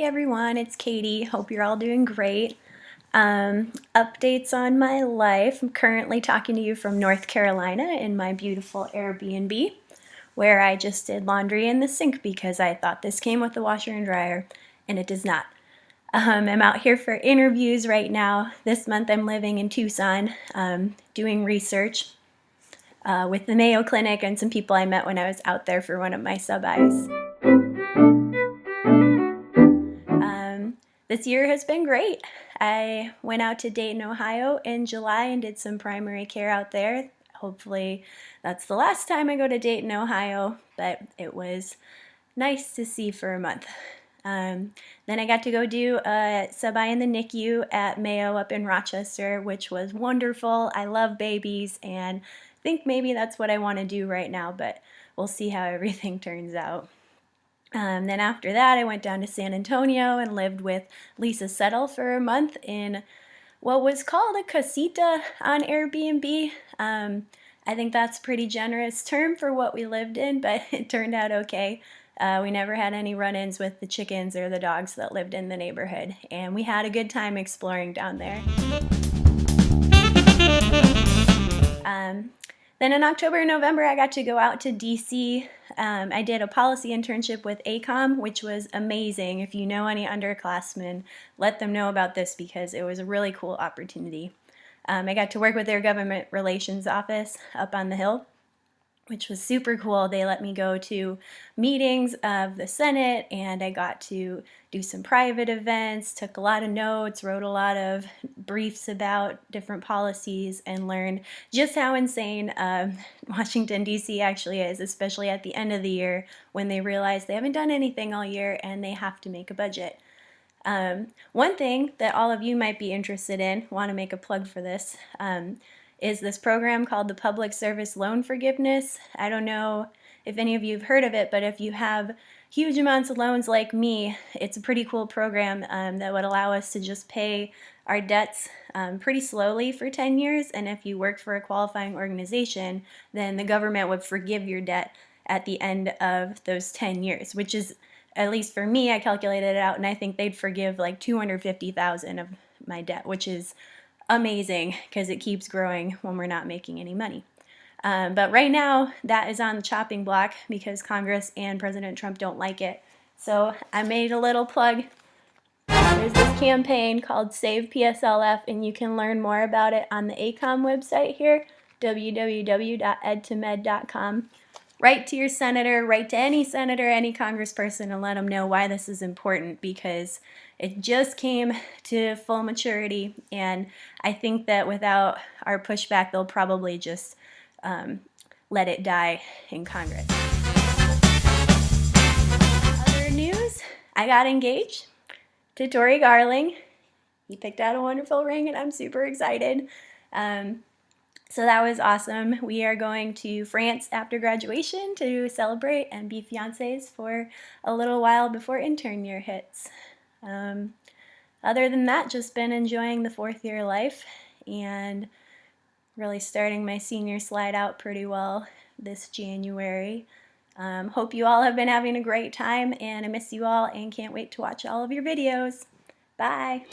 everyone, it's Katie. Hope you're all doing great. Updates on my life. I'm currently talking to you from North Carolina in my beautiful Airbnb, where I just did laundry in the sink because I thought this came with the washer and dryer, and it does not. I'm out here for interviews right now. This month I'm living in Tucson, doing research with the Mayo Clinic and some people I met when I was out there for one of my sub-Is. This year has been great. I went out to Dayton, Ohio in July and did some primary care out there. Hopefully that's the last time I go to Dayton, Ohio, but it was nice to see for a month. Then I got to go do a sub-I in the NICU at Mayo up in Rochester, which was wonderful. I love babies and think maybe that's what I want to do right now, but we'll see how everything turns out. Then after that, I went down to San Antonio and lived with Lisa Settle for a month in what was called a casita on Airbnb. I think that's a pretty generous term for what we lived in, but it turned out okay. We never had any run-ins with the chickens or the dogs that lived in the neighborhood, and we had a good time exploring down there. Then in October and November, I got to go out to DC. I did a policy internship with ACOM, which was amazing. If you know any underclassmen, let them know about this because it was a really cool opportunity. I got to work with their government relations office up on the Hill, which was super cool. They let me go to meetings of the Senate, and I got to do some private events, took a lot of notes, wrote a lot of briefs about different policies, and learned just how insane Washington, D.C. actually is, especially at the end of the year when they realize they haven't done anything all year and they have to make a budget. One thing that all of you might be interested in, want to make a plug for this, is this program called the Public Service Loan Forgiveness. I don't know if any of you have heard of it, but if you have huge amounts of loans like me, it's a pretty cool program that would allow us to just pay our debts pretty slowly for 10 years. And if you work for a qualifying organization, then the government would forgive your debt at the end of those 10 years, which is, at least for me, I calculated it out, and I think they'd forgive like $250,000 of my debt, which is amazing because it keeps growing when we're not making any money. But right now, that is on the chopping block because Congress and President Trump don't like it. So I made a little plug. There's this campaign called Save PSLF, and you can learn more about it on the ACOM website here, www.edtomed.com. Write to your senator, write to any senator, any congressperson, and let them know why this is important because it just came to full maturity, and I think that without our pushback, they'll probably just let it die in Congress. Other news, I got engaged to Tori Garling. He picked out a wonderful ring, and I'm super excited. So that was awesome. We are going to France after graduation to celebrate and be fiancés for a little while before intern year hits. Other than that, just been enjoying the fourth year life and really starting my senior slide out pretty well this January. Hope you all have been having a great time, and I miss you all and can't wait to watch all of your videos. Bye!